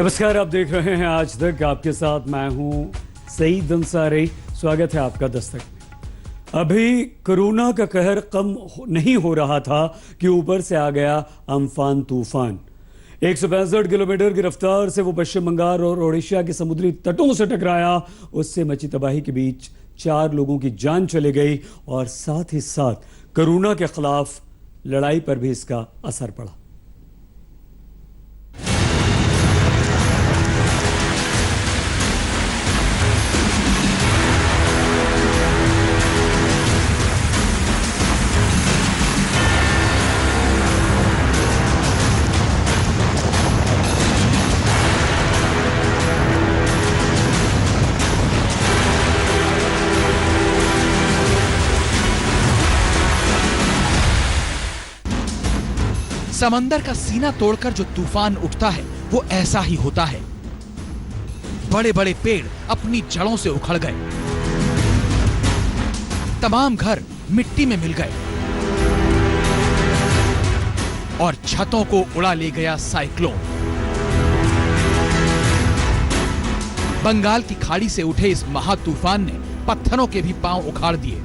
नमस्कार, आप देख रहे हैं आज तक। आपके साथ मैं हूं सईद अंसारी। स्वागत है आपका दस्तक में। अभी कोरोना का कहर कम नहीं हो रहा था कि ऊपर से आ गया अम्फान तूफान। 165 किलोमीटर की रफ्तार से वो पश्चिम बंगाल और ओडिशा के समुद्री तटों से टकराया। उससे मची तबाही के बीच 4 लोगों की जान चली गई और साथ ही साथ कोरोना के खिलाफ लड़ाई पर भी इसका असर पड़ा। समंदर का सीना तोड़कर जो तूफान उठता है वो ऐसा ही होता है। बड़े बड़े पेड़ अपनी जड़ों से उखड़ गए, तमाम घर मिट्टी में मिल गए और छतों को उड़ा ले गया साइक्लोन। बंगाल की खाड़ी से उठे इस महातूफान ने पत्थरों के भी पांव उखाड़ दिए।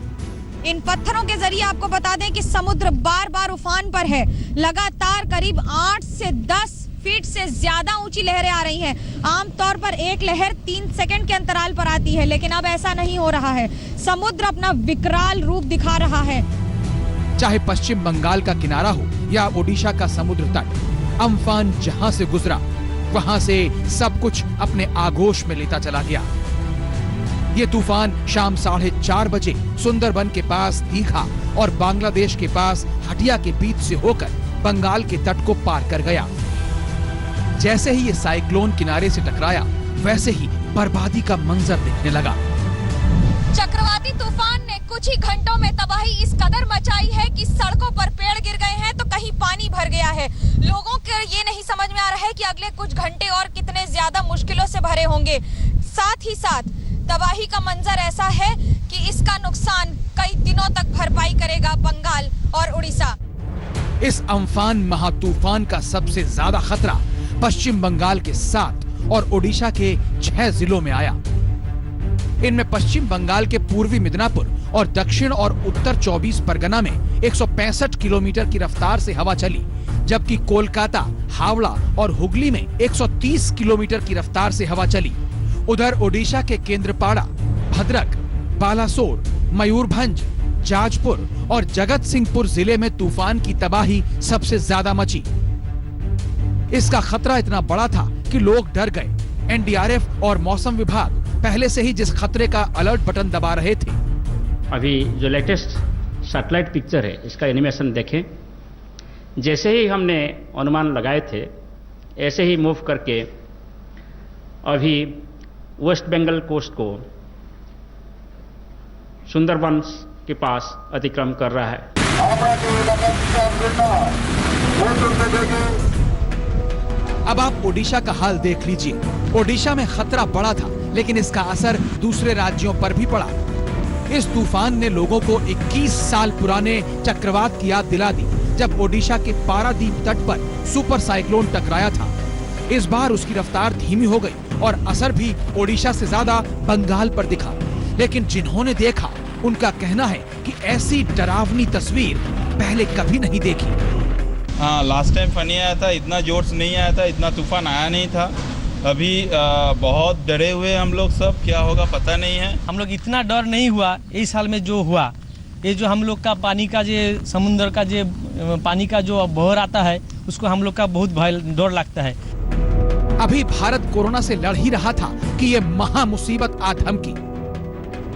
इन पत्थरों के जरिए आपको बता दें कि समुद्र बार बार उफान पर है। लगातार करीब 8 से 10 फीट से ज्यादा ऊंची लहरें आ रही हैं। आमतौर पर एक लहर 3 सेकंड के अंतराल पर आती है, लेकिन अब ऐसा नहीं हो रहा है। समुद्र अपना विकराल रूप दिखा रहा है। चाहे पश्चिम बंगाल का किनारा हो या ओडिशा का समुद्र तट, अम्फान जहां से गुजरा वहां से सब कुछ अपने आगोश में लेता चला गया। ये तूफान शाम 4:30 बजे सुंदरबन के पास दीघा और बांग्लादेश के पास हटिया के बीच से होकर बंगाल के तट को पार कर गया। जैसे ही ये साइक्लोन किनारे से टकराया, वैसे ही बर्बादी का मंजर दिखने लगा। चक्रवाती तूफान ने कुछ ही घंटों में तबाही इस कदर मचाई है कि सड़कों पर पेड़ गिर गए हैं तो कहीं पानी भर गया है। लोगों को ये नहीं समझ में आ रहा है कि अगले कुछ घंटे और कितने ज्यादा मुश्किलों से भरे होंगे। साथ ही साथ तबाही का मंजर ऐसा है कि इसका नुकसान कई दिनों तक भरपाई करेगा बंगाल और उड़ीसा। इस अम्फान महातूफान का सबसे ज्यादा खतरा पश्चिम बंगाल के 7 और ओडिशा के 6 जिलों में आया। इनमें पश्चिम बंगाल के पूर्वी मिदनापुर और दक्षिण और उत्तर 24 परगना में 165 किलोमीटर की रफ्तार से हवा चली, जबकि कोलकाता, हावड़ा और हुगली में 130 किलोमीटर की रफ्तार से हवा चली। उधर ओडिशा के केंद्रपाड़ा, भद्रक, बालासोर, मयूरभंज, जाजपुर और जगत सिंहपुर जिले में तूफान की तबाही सबसे ज्यादा मची। इसका खतरा इतना बड़ा था कि लोग डर गए। एनडीआरएफ और मौसम विभाग पहले से ही जिस खतरे का अलर्ट बटन दबा रहे थे। अभी जो लेटेस्ट सैटेलाइट पिक्चर है, इसका एनिमेशन देखें। जैसे ही हमने अनुमान लगाए थे, ऐसे ही मूव करके अभी वेस्ट बंगाल कोस्ट को सुंदरबन के पास अतिक्रमण कर रहा है। अब आप ओडिशा का हाल देख लीजिए। ओडिशा में खतरा बड़ा था, लेकिन इसका असर दूसरे राज्यों पर भी पड़ा। इस तूफान ने लोगों को 21 साल पुराने चक्रवात की याद दिला दी, जब ओडिशा के पारादीप तट पर सुपर साइक्लोन टकराया था। इस बार उसकी रफ्तार धीमी हो गई और असर भी ओडिशा से ज्यादा बंगाल पर दिखा। लेकिन जिन्होंने देखा, उनका कहना है कि ऐसी डरावनी तस्वीर पहले कभी नहीं देखी। हाँ, लास्ट टाइम फनी आया था, इतना जोर से नहीं आया था, इतना तूफान आया नहीं था। अभी बहुत डरे हुए हम लोग सब, क्या होगा पता नहीं है। हम लोग इतना डर नहीं हुआ इस साल में जो हुआ। ये जो हम लोग का पानी का जो समुद्र का जो पानी का जो बहर आता है, उसको हम लोग का बहुत भय डर लगता है। अभी भारत कोरोना से लड़ ही रहा था कि ये महा मुसीबत आ धमकी।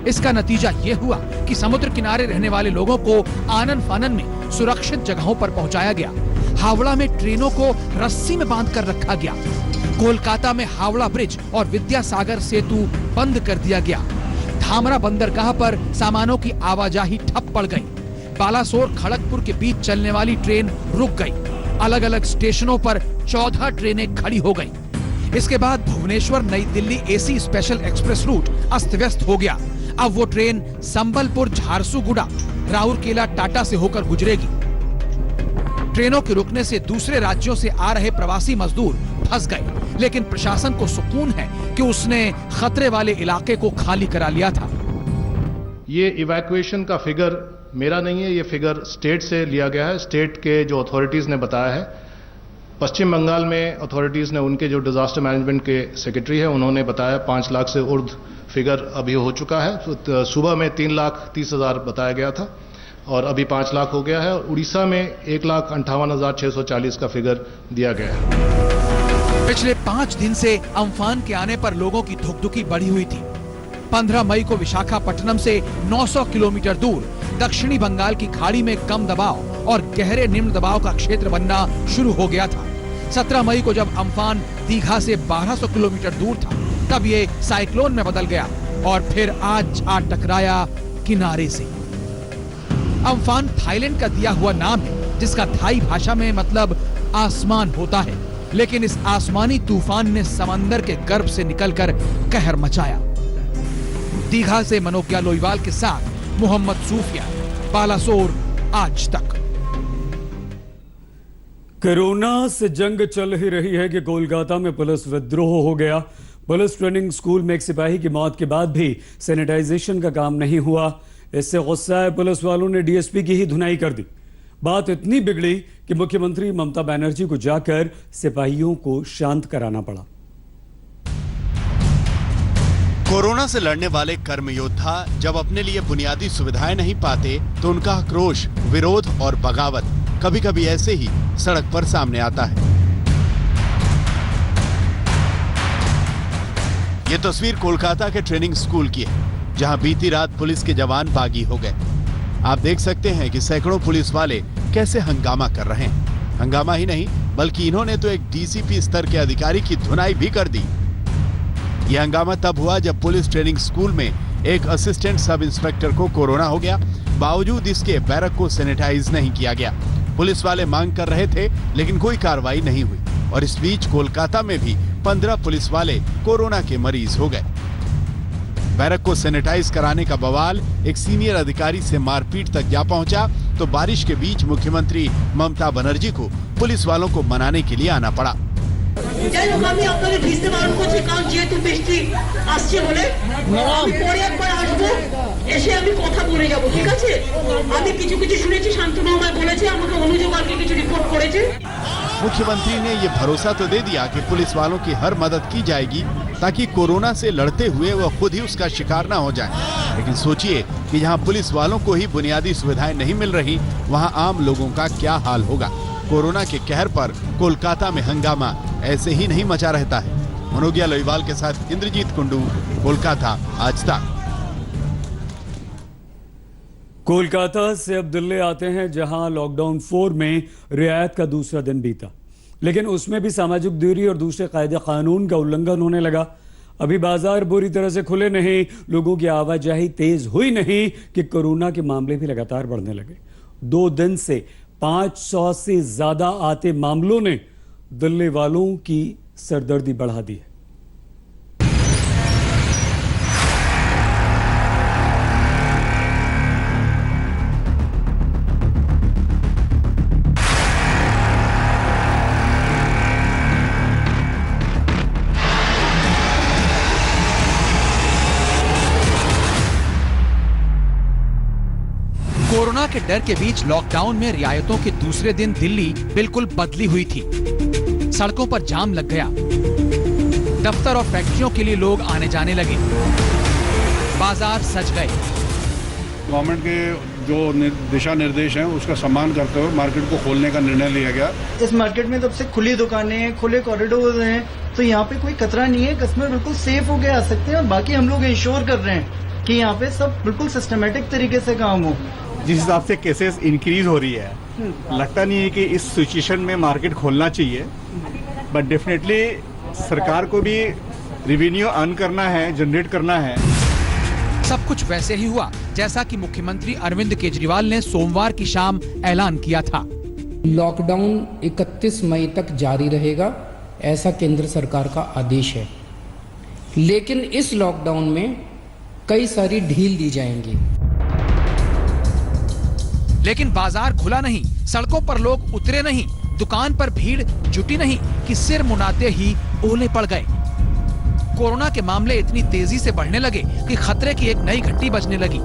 इसका नतीजा ये हुआ कि समुद्र किनारे रहने वाले लोगों को आनन फानन में सुरक्षित जगहों पर पहुंचाया गया। हावड़ा में ट्रेनों को रस्सी में बांध कर रखा गया। कोलकाता में हावड़ा ब्रिज और विद्यासागर सेतु बंद कर दिया गया। धामरा बंदरगाह पर सामानों की आवाजाही ठप पड़ गई। बालासोर खड़गपुर के बीच चलने वाली ट्रेन रुक गई। अलग अलग स्टेशनों पर 14 ट्रेनें खड़ी हो गई। इसके बाद Bhubaneswar New Delhi AC special express route अस्त व्यस्त हो गया। अब वो ट्रेन संबलपुर झारसुगुड़ा राउरकेला टाटा से होकर गुजरेगी। ट्रेनों के रुकने से दूसरे राज्यों से आ रहे प्रवासी मजदूर फंस गए, लेकिन प्रशासन को सुकून है कि उसने खतरे वाले इलाके को खाली करा लिया था। ये इवैक्यूएशन का फिगर मेरा नहीं है, ये फिगर स्टेट से लिया गया है। स्टेट के जो अथॉरिटीज ने बताया है। पश्चिम बंगाल में अथॉरिटीज ने, उनके जो डिजास्टर मैनेजमेंट के सेक्रेटरी है, उन्होंने बताया 5 लाख से उर्ध फिगर अभी हो चुका है। तो सुबह में 3,30,000 बताया गया था और अभी 5 लाख हो गया है। और उड़ीसा में 1,58,640 का फिगर दिया गया है। पिछले 5 दिन से अम्फान के आने पर लोगों की धुकधुकी बढ़ी हुई थी। 15 मई को विशाखापट्टनम से 900 किलोमीटर दूर दक्षिणी बंगाल की खाड़ी में कम दबाव और गहरे निम्न दबाव का क्षेत्र बनना शुरू हो गया था। 17 मई को जब अम्फान दीघा से 1200 किलोमीटर दूर था, तब ये साइक्लोन में बदल गया और फिर आज आ टकराया किनारे से। अम्फान थाईलैंड का दिया हुआ नाम है, जिसका थाई भाषा में मतलब आसमान होता है, लेकिन इस आसमानी तूफान ने समंदर के गर्भ से निकलकर कहर मचाया। दीघा से मनोज्ञा लोईवाल के साथ मोहम्मद सूफिया, बालासोर, आज तक। कोरोना से जंग चल ही रही है कि कोलकाता में पुलिस विद्रोह हो गया। पुलिस ट्रेनिंग स्कूल में एक सिपाही की मौत के बाद भी सैनिटाइजेशन का काम नहीं हुआ। इससे गुस्साए पुलिस वालों ने डीएसपी की ही धुनाई कर दी। बात इतनी बिगड़ी कि मुख्यमंत्री ममता बनर्जी को जाकर सिपाहियों को शांत कराना पड़ा। कोरोना से लड़ने वाले कर्म योद्धा जब अपने लिए बुनियादी सुविधाएं नहीं पाते तो उनका आक्रोश, विरोध और बगावत कभी कभी ऐसे ही सड़क पर सामने आता है। ये तस्वीर कोलकाता के ट्रेनिंग स्कूल की है, जहां बीती रात पुलिस के जवान बागी हो गए। आप देख सकते हैं कि सैकड़ों पुलिस वाले कैसे हंगामा कर रहे हैं। हंगामा ही नहीं, बल्कि इन्होंने तो एक डीसीपी स्तर के अधिकारी की धुनाई भी कर दी। यह हंगामा तब हुआ जब पुलिस ट्रेनिंग स्कूल में एक असिस्टेंट सब इंस्पेक्टर को कोरोना हो गया। बावजूद इसके बैरक को सैनिटाइज नहीं किया गया। पुलिस वाले मांग कर रहे थे, लेकिन कोई कार्रवाई नहीं हुई और इस बीच कोलकाता में भी 15 पुलिस वाले कोरोना के मरीज हो गए। बैरक को सैनिटाइज कराने का बवाल एक सीनियर अधिकारी से मारपीट तक जा पहुंचा तो बारिश के बीच मुख्यमंत्री ममता बनर्जी को पुलिस वालों को मनाने के लिए आना पड़ा। যাই হোক আমি আপনাকে ভিজতে বারণ করছি, কারণ যেহেতু বৃষ্টি আসছে বলে আমি পরে একবার আসবো, এসে আমি কথা বলে যাব, ঠিক আছে? আমি কিছু কিছু শুনেছি, শান্তনু আমায় বলেছে, আমাকে অনুযোগ আর কিছু রিপোর্ট করেছে। मुख्यमंत्री ने ये भरोसा तो दे दिया कि पुलिस वालों की हर मदद की जाएगी ताकि कोरोना से लड़ते हुए वह खुद ही उसका शिकार न हो जाए। लेकिन सोचिए कि जहां पुलिस वालों को ही बुनियादी सुविधाएं नहीं मिल रही, वहां आम लोगों का क्या हाल होगा। कोरोना के कहर पर कोलकाता में हंगामा ऐसे ही नहीं मचा रहता है। मनोज्ञा लोईवाल के साथ इंद्रजीत कुंडू, कोलकाता, आज तक। कोलकाता से अब दिल्ली आते हैं, जहां लॉकडाउन 4 में रियायत का दूसरा दिन बीता, लेकिन उसमें भी सामाजिक दूरी और दूसरे कायदे कानून का उल्लंघन होने लगा। अभी बाजार बुरी तरह से खुले नहीं, लोगों की आवाजाही तेज हुई नहीं कि कोरोना के मामले भी लगातार बढ़ने लगे। 2 दिन से 500 से ज्यादा आते मामलों ने दिल्ली वालों की सरदर्दी बढ़ा दी है। कोरोना के डर के बीच लॉकडाउन में रियायतों के दूसरे दिन दिल्ली बिल्कुल बदली हुई थी। सड़कों पर जाम लग गया, दफ्तर और फैक्ट्रियों के लिए लोग आने जाने लगे, बाजार सज गए। गवर्नमेंट के जो दिशा निर्देश हैं उसका सम्मान करते हुए मार्केट को खोलने का निर्णय लिया गया। इस मार्केट में तब से खुली दुकानें हैं, खुले कॉरिडोर हैं, तो यहाँ पे कोई खतरा नहीं है। कस्टमर बिल्कुल सेफ होके आ सकते हैं और बाकी हम लोग इंश्योर कर रहे हैं कि यहाँ पे सब बिल्कुल सिस्टमेटिक तरीके से काम हो। जिस हिसाब से केसेस इंक्रीज हो रही है, लगता नहीं है कि इस सिचुएशन में मार्केट खोलना चाहिए, बट डेफिनेटली सरकार को भी रेवेन्यू अर्न करना है, जनरेट करना है। सब कुछ वैसे ही हुआ जैसा कि मुख्यमंत्री अरविंद केजरीवाल ने सोमवार की शाम ऐलान किया था। लॉकडाउन 31 मई तक जारी रहेगा, ऐसा केंद्र सरकार का आदेश है। लेकिन इस लॉकडाउन में कई सारी ढील दी जाएंगी। लेकिन बाजार खुला नहीं, सड़कों पर लोग उतरे नहीं, दुकान पर भीड़ जुटी नहीं कि सिर मुनाते ही ओले पड़ गए। कोरोना के मामले इतनी तेजी से बढ़ने लगे कि खतरे की एक नई घंटी बजने लगी।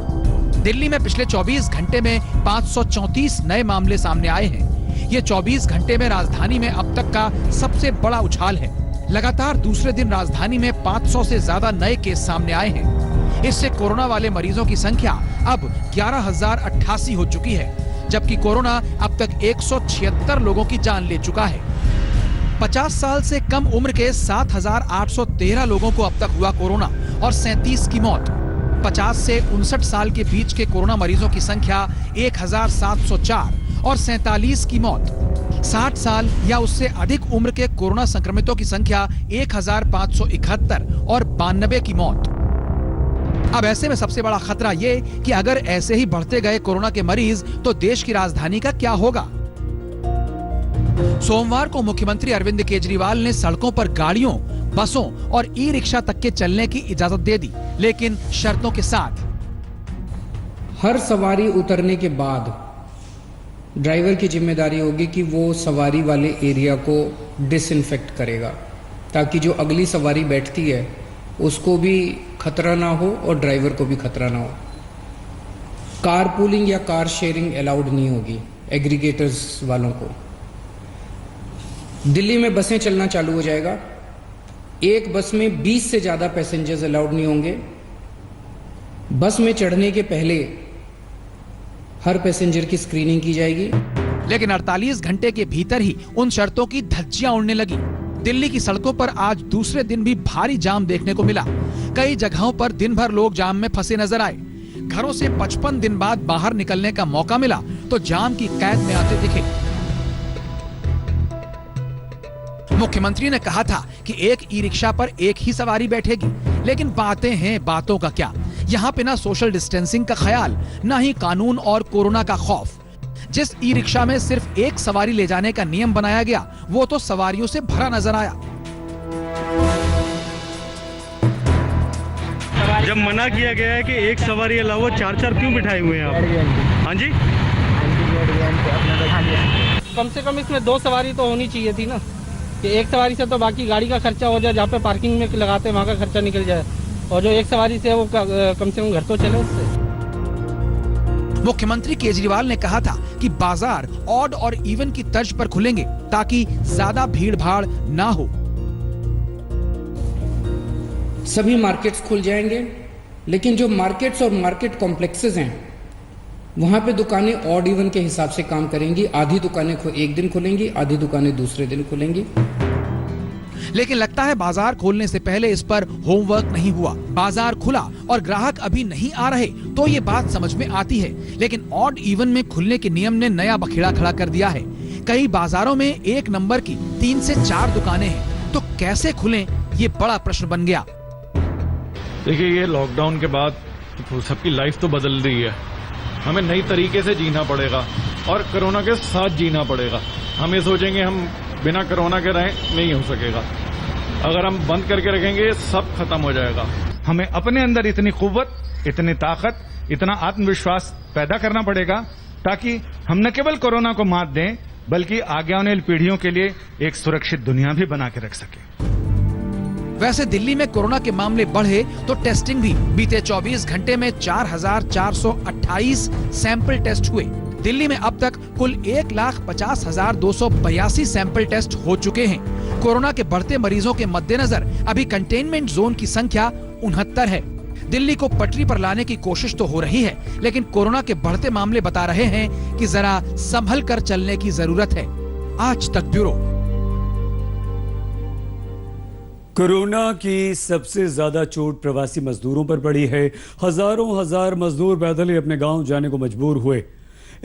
दिल्ली में पिछले 24 घंटे में 534 नए मामले सामने आए हैं। ये 24 घंटे में राजधानी में अब तक का सबसे बड़ा उछाल है। लगातार दूसरे दिन राजधानी में 500 से ज्यादा नए केस सामने आए हैं। इससे कोरोना वाले मरीजों की संख्या अब 11,088 हो चुकी है, जबकि कोरोना अब तक 176 लोगों की जान ले चुका है। 50 साल से कम उम्र के 7,813 लोगों को अब तक हुआ कोरोना और 37 की मौत। 50 से 59 साल के बीच के कोरोना मरीजों की संख्या 1,704 और 47 की मौत। 60 साल या उससे अधिक उम्र के कोरोना संक्रमितों की संख्या 1,571 और 92 की मौत। अब ऐसे में सबसे बड़ा खतरा ये कि अगर ऐसे ही बढ़ते गए कोरोना के मरीज तो देश की राजधानी का क्या होगा। सोमवार को मुख्यमंत्री अरविंद केजरीवाल ने सड़कों पर गाड़ियों, बसों और ई रिक्शा तक के चलने की इजाजत दे दी, लेकिन शर्तों के साथ। हर सवारी उतरने के बाद ड्राइवर की जिम्मेदारी होगी कि वो सवारी वाले एरिया को डिसइंफेक्ट करेगा, ताकि जो अगली सवारी बैठती है उसको भी खतरा ना हो और ड्राइवर को भी खतरा ना हो। कार पूलिंग या कार शेयरिंग अलाउड नहीं होगी एग्रीगेटर्स वालों को। दिल्ली में बसें चलना चालू हो जाएगा। एक बस में 20 से ज्यादा पैसेंजर्स अलाउड नहीं होंगे। बस में चढ़ने के पहले हर पैसेंजर की स्क्रीनिंग की जाएगी। लेकिन 48 घंटे के भीतर ही उन शर्तों की धज्जियां उड़ने लगी। दिल्ली की सड़कों पर आज दूसरे दिन भी भारी जाम देखने को मिला। कई जगहों पर दिन भर लोग जाम में फंसे नजर आए। घरों से 55 दिन बाद बाहर निकलने का मौका मिला तो जाम की कैद में आते दिखे। मुख्यमंत्री ने कहा था कि एक ई रिक्शा पर एक ही सवारी बैठेगी, लेकिन बातें हैं, बातों का क्या। यहाँ पे ना सोशल डिस्टेंसिंग का ख्याल, ना ही कानून और कोरोना का खौफ। जिस ई रिक्शा में सिर्फ एक सवारी ले जाने का नियम बनाया गया, वो तो सवारियों से भरा नजर आया। जब मना किया गया है कि एक सवारी अलावा 4-4 क्यों बिठाए हुए हैं आप? हाँ जी, कम से कम इसमें 2 सवारी तो होनी चाहिए थी ना, कि एक सवारी से तो बाकी गाड़ी का खर्चा हो जाए, जहाँ पे पार्किंग में लगाते हैं वहाँ का खर्चा निकल जाए, और जो एक सवारी से है वो कम से कम घर तो चले उससे। मुख्यमंत्री केजरीवाल ने कहा था कि बाजार ऑड और इवन की तर्ज पर खुलेंगे ताकि ज्यादा भीड़ भाड़ ना हो। सभी मार्केट्स खुल जाएंगे, लेकिन जो मार्केट्स और मार्केट कॉम्प्लेक्सेस हैं वहां पे दुकानें ऑड इवन के हिसाब से काम करेंगी। आधी दुकानें एक दिन खुलेंगी, आधी दुकानें दूसरे दिन खुलेंगी। लेकिन लगता है बाजार खोलने से पहले इस पर होमवर्क नहीं हुआ। बाजार खुला और ग्राहक अभी नहीं आ रहे तो ये बात समझ में आती है, लेकिन ऑड इवन में खुलने के नियम ने नया बखेड़ा खड़ा कर दिया है। कई बाजारों में 1 नंबर की 3 से 4 दुकानें हैं, तो कैसे खुलें, ये बड़ा प्रश्न बन गया। देखिए, ये लॉकडाउन के बाद तो सबकी लाइफ तो बदल रही है। हमें नई तरीके से जीना पड़ेगा और कोरोना के साथ जीना पड़ेगा। हम ये सोचेंगे हम बिना कोरोना के रहें, नहीं हो सकेगा। अगर हम बंद करके रखेंगे सब खत्म हो जाएगा। हमें अपने अंदर इतनी कुव्वत, इतनी ताकत, इतना आत्मविश्वास पैदा करना पड़ेगा ताकि हम न केवल कोरोना को मात दें बल्कि आगे आने वाली पीढ़ियों के लिए एक सुरक्षित दुनिया भी बना के रख सके। वैसे दिल्ली में कोरोना के मामले बढ़े तो टेस्टिंग भी। बीते 24 घंटे में 4,428 सैंपल टेस्ट हुए। दिल्ली में अब तक कुल 1,50,282 सैंपल टेस्ट हो चुके हैं। कोरोना के बढ़ते मरीजों के मद्देनजर अभी कंटेनमेंट जोन की संख्या 69 है। दिल्ली को पटरी पर लाने की कोशिश तो हो रही है, लेकिन कोरोना के बढ़ते मामले बता रहे हैं कि जरा संभल कर चलने की जरूरत है। आज तक ब्यूरो। कोरोना की सबसे ज्यादा चोट प्रवासी मजदूरों पर पड़ी है। हजार मजदूर पैदल ही अपने गांव जाने को मजबूर हुए।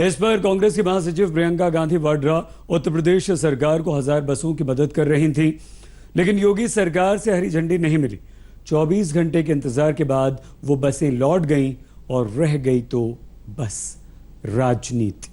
इस पर कांग्रेस की महासचिव प्रियंका गांधी वाड्रा उत्तर प्रदेश सरकार को 1000 बसों की मदद कर रही थी, लेकिन योगी सरकार से हरी झंडी नहीं मिली। 24 घंटे के इंतजार के बाद वो बसें लौट गईं और रह गई तो बस राजनीति।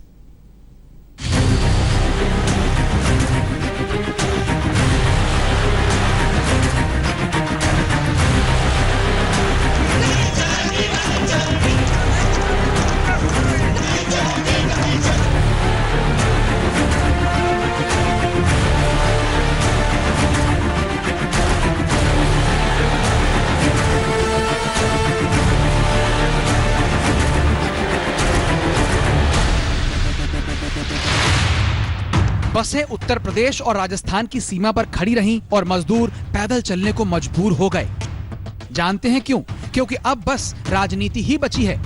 बसें उत्तर प्रदेश और राजस्थान की सीमा पर खड़ी रहीं और मजदूर पैदल चलने को मजबूर हो गए। जानते हैं क्यों? क्योंकि अब बस राजनीति ही बची है।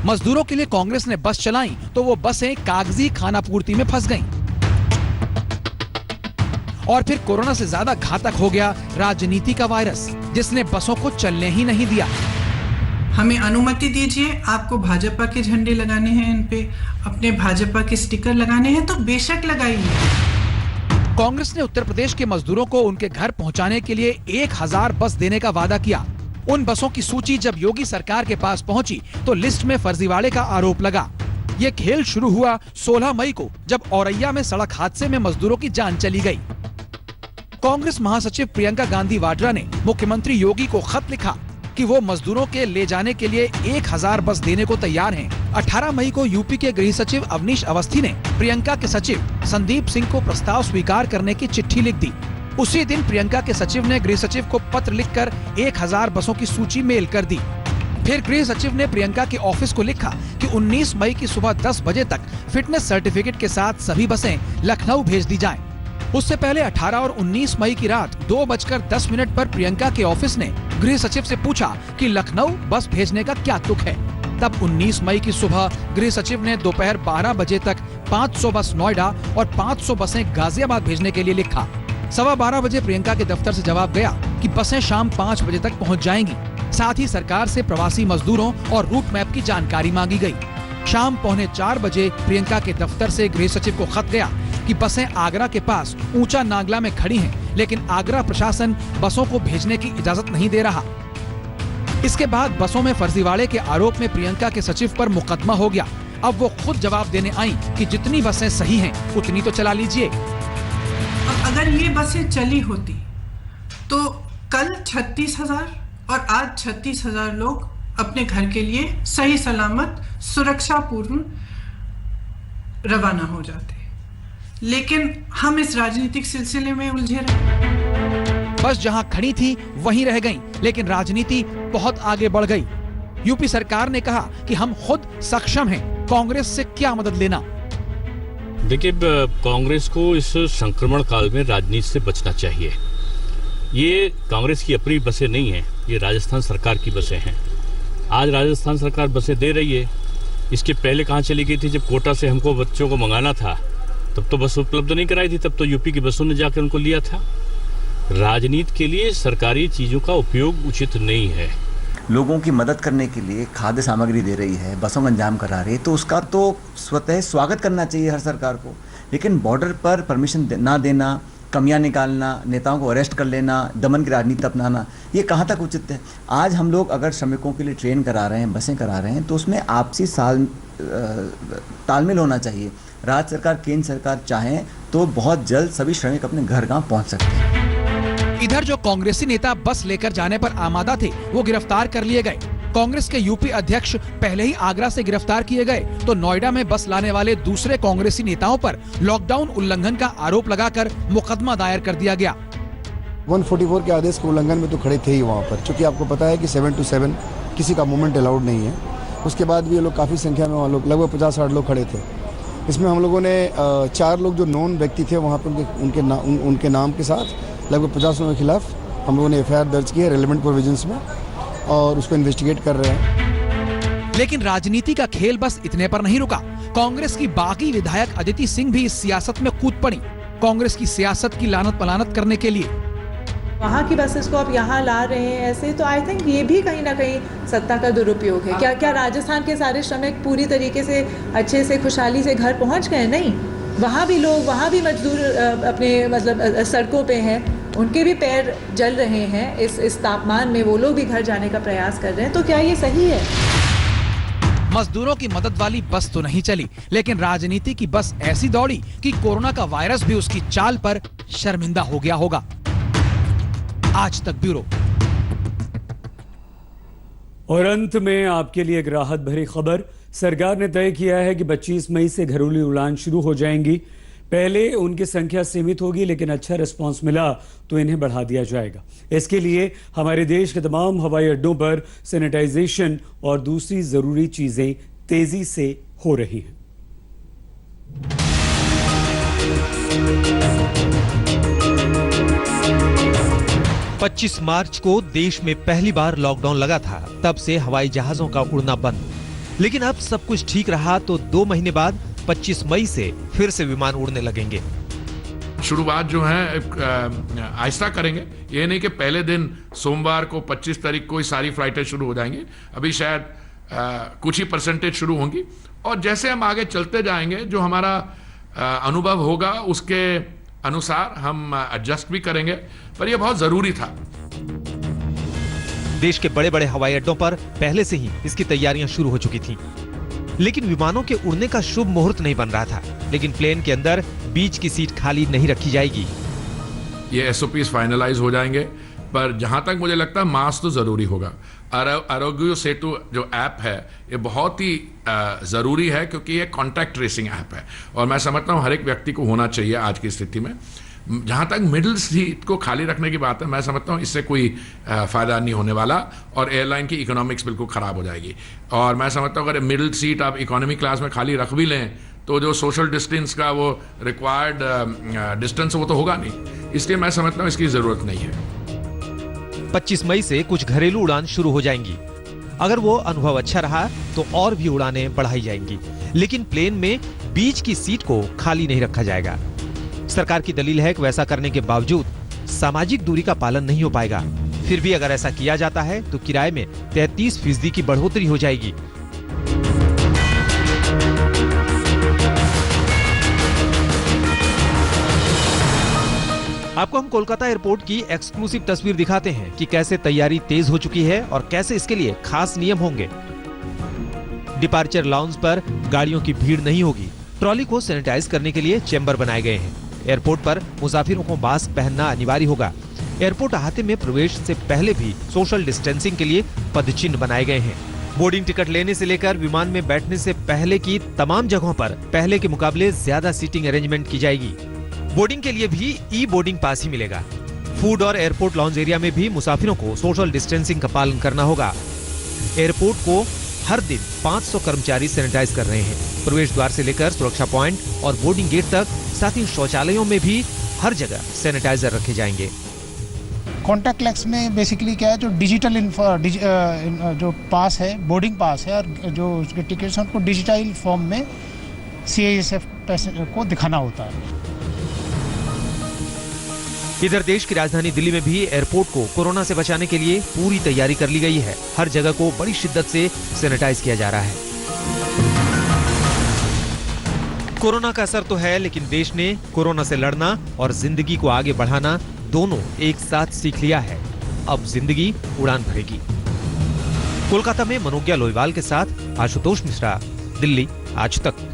मजदूरों के लिए कांग्रेस ने बस चलाई तो वो बसें कागजी खानापूर्ति में फंस गईं। और फिर कोरोना से ज्यादा घातक हो गया राजनीति का वायरस, जिसने बसों को चलने ही नहीं दिया। हमें अनुमति दीजिए, आपको भाजपा के झंडे लगाने हैं, इन पे अपने भाजपा के स्टिकर लगाने हैं तो बेशक लगाइए। कांग्रेस ने उत्तर प्रदेश के मजदूरों को उनके घर पहुंचाने के लिए 1000 बस देने का वादा किया। उन बसों की सूची जब योगी सरकार के पास पहुंची तो लिस्ट में फर्जीवाड़े का आरोप लगा। ये खेल शुरू हुआ 16 मई को, जब औरैया में सड़क हादसे में मजदूरों की जान चली गई। कांग्रेस महासचिव प्रियंका गांधी वाड्रा ने मुख्यमंत्री योगी को खत लिखा कि वो मजदूरों के ले जाने के लिए 1000 बस देने को तैयार हैं। 18 मई को यूपी के गृह सचिव अवनीश अवस्थी ने प्रियंका के सचिव संदीप सिंह को प्रस्ताव स्वीकार करने की चिट्ठी लिख दी। उसी दिन प्रियंका के सचिव ने गृह सचिव को पत्र लिखकर 1000 बसों की सूची मेल कर दी। फिर गृह सचिव ने प्रियंका के ऑफिस को लिखा कि 19 मई की सुबह 10 बजे तक फिटनेस सर्टिफिकेट के साथ सभी बसें लखनऊ भेज दी जाएं। उससे पहले 18 और 19 मई की रात 2:10 पर प्रियंका के ऑफिस ने गृह सचिव से पूछा कि लखनऊ बस भेजने का क्या तुक है। तब 19 मई की सुबह गृह सचिव ने दोपहर 12 बजे तक 500 बस नोएडा और 500 बसें गाजियाबाद भेजने के लिए लिखा। 12:15 बजे प्रियंका के दफ्तर से जवाब गया कि बसें शाम 5 बजे तक पहुंच जाएंगी। साथ ही सरकार से प्रवासी मजदूरों और रूट मैप की जानकारी मांगी गई। शाम 3:45 बजे प्रियंका के दफ्तर से गृह सचिव को खत गया कि बसें आगरा के पास ऊंचा नागला में खड़ी हैं, लेकिन आगरा प्रशासन बसों को भेजने की इजाजत नहीं दे रहा। इसके बाद बसों में फर्जीवाड़े के आरोप में प्रियंका के सचिव पर मुकदमा हो गया। अब वो खुद जवाब देने आई कि जितनी बसें सही हैं उतनी तो चला लीजिए। अगर ये बसें चली होती तो कल 36,000 और आज 36,000 लोग अपने घर के लिए सही सलामत सुरक्षा पूर्ण रवाना हो जाते। लेकिन हम इस राजनीतिक सिलसिले में उलझे रहे। बस जहां खड़ी थी वहीं रह गईं, लेकिन राजनीति बहुत आगे बढ़ गई। यूपी सरकार ने कहा कि हम खुद सक्षम हैं, कांग्रेस से क्या मदद लेना। देखिए, कांग्रेस को इस संक्रमण काल में राजनीति से बचना चाहिए। ये कांग्रेस की अपनी बसें नहीं है, ये राजस्थान सरकार की बसें हैं। आज राजस्थान सरकार बसें दे रही है। इसके पहले कहाँ चली गई थी? जब कोटा से हमको बच्चों को मंगाना था तब तो बस उपलब्ध नहीं कराई थी, तब तो यूपी की बसों ने जाकर उनको लिया था। राजनीति के लिए सरकारी चीज़ों का उपयोग उचित नहीं है। लोगों की मदद करने के लिए खाद्य सामग्री दे रही है, बसों का इंतजाम करा रही है, तो उसका तो स्वतः स्वागत करना चाहिए हर सरकार को। लेकिन बॉर्डर पर परमिशन ना देना, कमियां निकालना, नेताओं को अरेस्ट कर लेना, दमन की राजनीति अपनाना, ये कहाँ तक उचित है? आज हम लोग अगर श्रमिकों के लिए ट्रेन करा रहे हैं, बसें करा रहे हैं, तो उसमें आपसी तालमेल होना चाहिए। राज्य सरकार, केंद्र सरकार चाहें तो बहुत जल्द सभी श्रमिक अपने घर गांव पहुंच सकते हैं। इधर जो कांग्रेसी नेता बस लेकर जाने पर आमादा थे, वो गिरफ्तार कर लिए गए। कांग्रेस के यूपी अध्यक्ष पहले ही आगरा से गिरफ्तार किए गए, तो नोएडा में बस लाने वाले दूसरे कांग्रेसी नेताओं पर लॉकडाउन उल्लंघन का आरोप लगाकर मुकदमा दायर कर दिया गया। 144 के आदेश के उल्लंघन में तो खड़े थे ही वहाँ पर, क्योंकि आपको पता है कि 7 to 7 किसी का मूवमेंट अलाउड नहीं है। उसके बाद भी ये लोग काफ़ी संख्या में वहाँ लोग लगभग 50-60 लोग खड़े थे। इसमें हम लोगों ने 4 लोग जो नॉन व्यक्ति थे वहाँ पर उनके नाम के साथ लगभग 50 लोगों के खिलाफ हम लोगों ने FIR दर्ज की है रेलेवेंट प्रोविजंस में, और उसको इन्वेस्टिगेट कर रहे हैं। लेकिन राजनीति का खेल बस इतने पर नहीं रुका। कांग्रेस की बागी विधायक अदिति सिंह भी इस सियासत में कूद पड़ी, कांग्रेस की सियासत की लानत पलानत करने के लिए। वहाँ की बसेस को आप यहाँ ला रहे हैं ऐसे, तो आई थिंक ये भी कहीं ना कहीं सत्ता का दुरुपयोग है। क्या राजस्थान के सारे श्रमिक पूरी तरीके से अच्छे से खुशहाली से घर पहुँच गए? नहीं, वहाँ भी लोग, वहाँ भी मजदूर अपने मतलब सड़कों पे हैं, उनके भी पैर जल रहे हैं इस तापमान में, वो लोग भी घर जाने का प्रयास कर रहे हैं। तो क्या ये सही है? मजदूरों की मदद वाली बस तो नहीं चली, लेकिन राजनीति की बस ऐसी दौड़ी कि कोरोना का वायरस भी उसकी चाल पर शर्मिंदा हो गया होगा। आज तक ब्यूरो। और अंत में आपके लिए एक राहत भरी खबर। सरकार ने तय किया है कि 25 मई से घरेलू उड़ान शुरू हो जाएंगी। पहले उनकी संख्या सीमित होगी, लेकिन अच्छा रिस्पांस मिला तो इन्हें बढ़ा दिया जाएगा। इसके लिए हमारे देश के तमाम हवाई अड्डों पर सैनिटाइजेशन और दूसरी जरूरी चीजें तेजी से हो रही हैं। 25 मार्च को देश में पहली बार लॉकडाउन लगा था। तब से हवाई जहाजों का उड़ना बंद, लेकिन अब सब कुछ ठीक रहा तो 2 महीने बाद 25 मई से फिर से विमान उड़ने लगेंगे। शुरुआत जो है आहिस्ता करेंगे, ये नहीं कि पहले दिन सोमवार को 25 तारीख को ही सारी फ्लाइटें शुरू हो जाएंगी। अभी शायद कुछ ही परसेंटेज शुरू होंगी और जैसे हम आगे चलते जाएंगे जो हमारा अनुभव होगा उसके अनुसार हम एडजस्ट भी करेंगे, पर यह बहुत जरूरी था। देश के बड़े बड़े हवाई अड्डों पर पहले से ही इसकी तैयारियां शुरू हो चुकी थीं, लेकिन विमानों के उड़ने का शुभ मुहूर्त नहीं बन रहा था। लेकिन प्लेन के अंदर बीच की सीट खाली नहीं रखी जाएगी। ये SOPs फाइनलाइज हो जाएंगे, पर जहां तक मुझे लगता है मास्क तो जरूरी होगा। आरोग्य सेतु जो ऐप है ये बहुत ही ज़रूरी है, क्योंकि ये कॉन्टैक्ट ट्रेसिंग ऐप है और मैं समझता हूँ हर एक व्यक्ति को होना चाहिए आज की स्थिति में। जहाँ तक मिडिल सीट को खाली रखने की बात है, मैं समझता हूँ इससे कोई फ़ायदा नहीं होने वाला और एयरलाइन की इकोनॉमिक्स बिल्कुल ख़राब हो जाएगी। और मैं समझता हूँ अगर मिडिल सीट आप इकोनॉमी क्लास में खाली रख भी लें तो जो सोशल डिस्टेंस का वो रिक्वायर्ड डिस्टेंस वो तो होगा नहीं, इसलिए मैं समझता हूँ इसकी ज़रूरत नहीं है। 25 मई से कुछ घरेलू उड़ान शुरू हो जाएंगी। अगर वो अनुभव अच्छा रहा तो और भी उड़ानें बढ़ाई जाएंगी, लेकिन प्लेन में बीच की सीट को खाली नहीं रखा जाएगा। सरकार की दलील है कि वैसा करने के बावजूद सामाजिक दूरी का पालन नहीं हो पाएगा। फिर भी अगर ऐसा किया जाता है तो किराए में 33% की बढ़ोतरी हो जाएगी। आपको हम कोलकाता एयरपोर्ट की एक्सक्लूसिव तस्वीर दिखाते हैं कि कैसे तैयारी तेज हो चुकी है और कैसे इसके लिए खास नियम होंगे। डिपार्चर लाउंज पर गाड़ियों की भीड़ नहीं होगी। ट्रॉली को सैनिटाइज करने के लिए चेंबर बनाए गए हैं। एयरपोर्ट पर मुसाफिरों को मास्क पहनना अनिवार्य होगा। एयरपोर्ट अहाते में प्रवेश से पहले भी सोशल डिस्टेंसिंग के लिए पदचिन्ह बनाए गए हैं। बोर्डिंग टिकट लेने से लेकर विमान में बैठने से पहले की तमाम जगहों पर पहले के मुकाबले ज्यादा सीटिंग अरेंजमेंट की जाएगी। बोर्डिंग के लिए भी ई-बोर्डिंग पास ही मिलेगा। फूड और एयरपोर्ट लॉन्ज एरिया में भी मुसाफिरों को सोशल डिस्टेंसिंग का पालन करना होगा। एयरपोर्ट को हर दिन 500 कर्मचारी सैनिटाइज कर रहे हैं। प्रवेश द्वार से लेकर सुरक्षा पॉइंट और बोर्डिंग गेट तक, साथ ही शौचालयों में भी हर जगह सैनिटाइजर रखे जाएंगे। कॉन्टैक्ट लेस में बेसिकली क्या है, जो डिजिटल जो पास है, बोर्डिंग पास है, और जो उसके टिकट्स हैं उनको डिजिटल फॉर्म में CISF को दिखाना होता है। इधर देश की राजधानी दिल्ली में भी एयरपोर्ट को कोरोना से बचाने के लिए पूरी तैयारी कर ली गई है। हर जगह को बड़ी शिद्दत से सैनिटाइज किया जा रहा है। कोरोना का असर तो है, लेकिन देश ने कोरोना से लड़ना और जिंदगी को आगे बढ़ाना दोनों एक साथ सीख लिया है। अब जिंदगी उड़ान भरेगी। कोलकाता में मनोज्ञा लोईवाल के साथ आशुतोष मिश्रा, दिल्ली आज तक।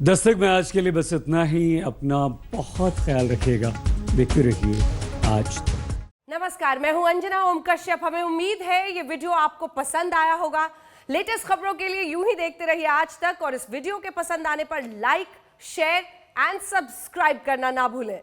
दस्तक में आज के लिए बस इतना ही। अपना बहुत ख्याल रखिएगा। देखते रहिए आज तक। नमस्कार, मैं हूं अंजना ओम कश्यप। हमें उम्मीद है ये वीडियो आपको पसंद आया होगा। लेटेस्ट खबरों के लिए यूं ही देखते रहिए आज तक और इस वीडियो के पसंद आने पर लाइक, शेयर एंड सब्सक्राइब करना ना भूलें।